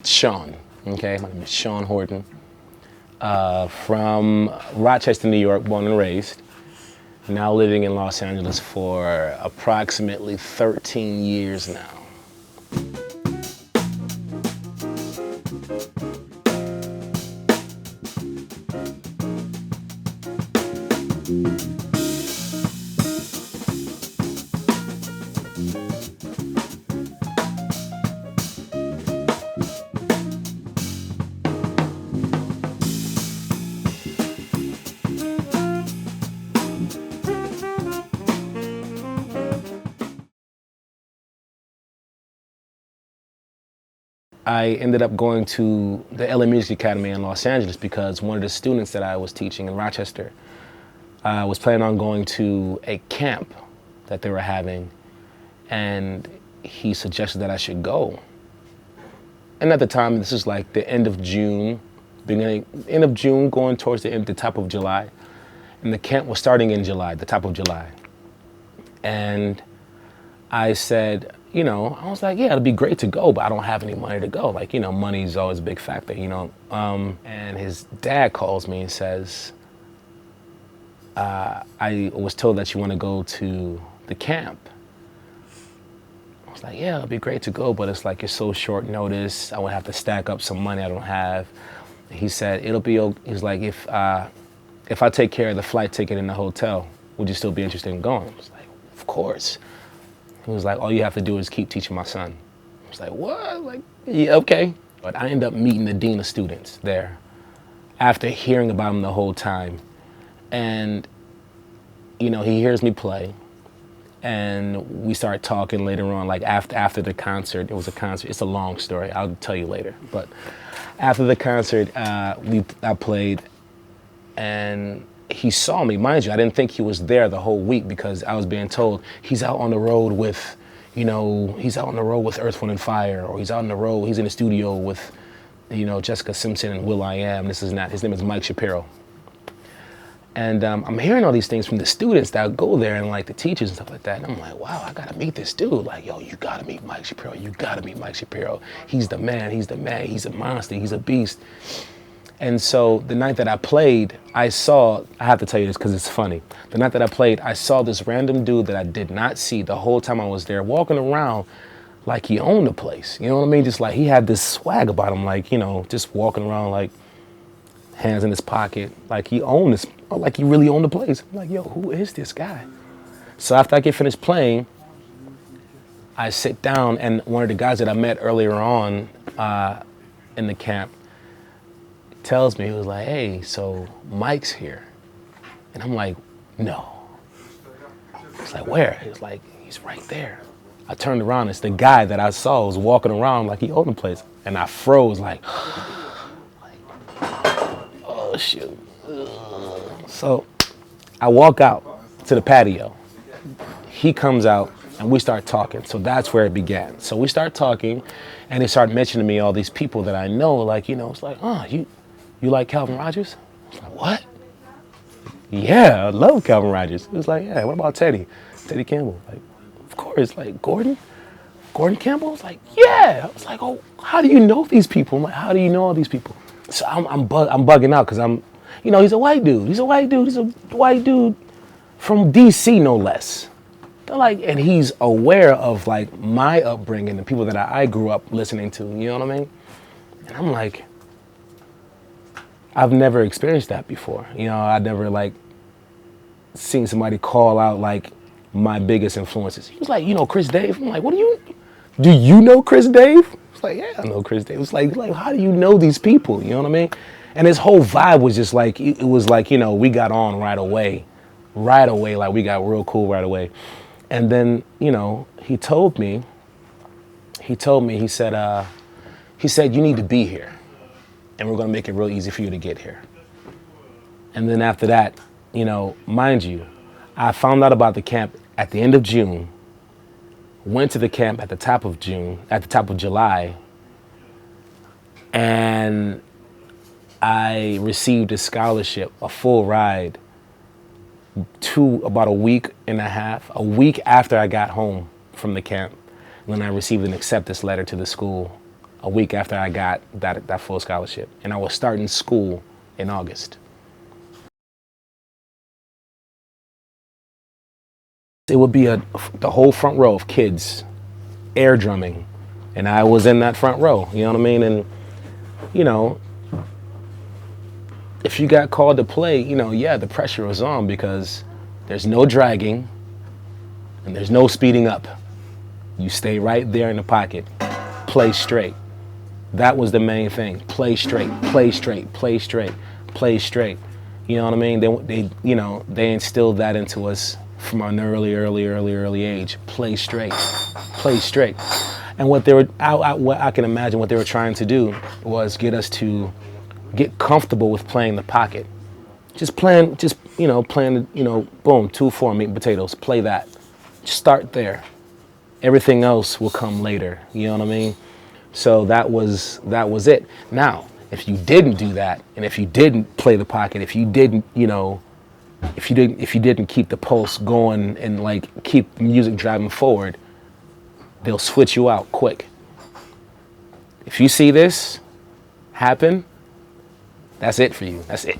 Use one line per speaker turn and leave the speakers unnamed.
Sean, okay? My name is Sean Horton, from Rochester, New York, born and raised. Now living in Los Angeles for approximately 13 years now. I ended up going to the LA Music Academy in Los Angeles because one of the students that I was teaching in Rochester was planning on going to a camp that they were having, and he suggested that I should go. And at the time, this is like the end of June, end of June, going towards the top of July. And the camp was starting in July, the top of July. And I said, I was like, yeah, it'd be great to go, but I don't have any money to go. Like, money is always a big factor, And his dad calls me and says, I was told that you want to go to the camp. I was like, yeah, it'd be great to go, but it's like, it's so short notice. I would have to stack up some money I don't have. He said, he's like, if I take care of the flight ticket and the hotel, would you still be interested in going? I was like, of course. He was like, all you have to do is keep teaching my son. I was like, what? Like, yeah, okay. But I ended up meeting the dean of students there after hearing about him the whole time. And, he hears me play. And we start talking later on, like after the concert. It was a concert. It's a long story. I'll tell you later. But after the concert, I played, and he saw me. Mind you, I didn't think he was there the whole week because I was being told he's out on the road with, he's out on the road with Earth, Wind & Fire, or he's out on the road, he's in the studio with, Jessica Simpson and will.i.am. This is not, his name is Mike Shapiro. And I'm hearing all these things from the students that go there and like the teachers and stuff like that. And I'm like, wow, I gotta meet this dude. Like, yo, you gotta meet Mike Shapiro. You gotta meet Mike Shapiro. He's the man, he's a monster, he's a beast. And so the night that I played, I have to tell you this because it's funny. The night that I played, I saw this random dude that I did not see the whole time I was there, walking around like he owned the place. You know what I mean? Just like he had this swag about him, like, just walking around like hands in his pocket, like he owned this, like he really owned the place. I'm like, yo, who is this guy? So after I get finished playing, I sit down, and one of the guys that I met earlier on in the camp tells me, he was like, hey, so Mike's here. And I'm like, no. He's like, where? He was like, he's right there. I turned around, it's the guy that I saw was walking around like he owned the place. And I froze like, oh shoot. So I walk out to the patio. He comes out and we start talking. So that's where it began. So we start talking, and he started mentioning to me all these people that I know, like, it's like, oh, you like Calvin Rogers? I was like, what? Yeah, I love Calvin Rogers. It was like, yeah, what about Teddy Campbell? Like, of course. Like, Gordon Campbell? I was like, yeah. I was like, oh, how do you know these people? I'm like, how do you know all these people? So I'm bugging out because he's a white dude. He's a white dude from DC, no less. They're like, and he's aware of like my upbringing, the people that I grew up listening to, you know what I mean? And I'm like, I've never experienced that before. I'd never like seen somebody call out like my biggest influences. He was like, Chris Dave? I'm like, do you know Chris Dave? It's like, yeah, I know Chris Dave. It's like, how do you know these people? You know what I mean? And his whole vibe was just like, it was like, we got on right away, like we got real cool right away. And then, he told me, he said, you need to be here, and we're gonna make it real easy for you to get here. And then after that, mind you, I found out about the camp at the end of June, went to the camp at the top of July, and I received a scholarship, a full ride, to about a week after I got home from the camp. And then I received an acceptance letter to the school a week after I got that full scholarship. And I was starting school in August. It would be the whole front row of kids air drumming. And I was in that front row, you know what I mean? And, you know, if you got called to play, you know, yeah, the pressure was on because there's no dragging and there's no speeding up. You stay right there in the pocket, play straight. That was the main thing. Play straight, play straight, play straight, play straight. You know what I mean? They you know, they instilled that into us from an early age. Play straight, play straight. And what they were, I can imagine what they were trying to do was get us to get comfortable with playing the pocket. Just playing, boom, 2-4 meat and potatoes. Play that. Start there. Everything else will come later. You know what I mean? So that was it. Now, if you didn't do that, and if you didn't play the pocket, if you didn't, if you didn't keep the pulse going and like keep the music driving forward, they'll switch you out quick. If you see this happen, that's it for you. That's it.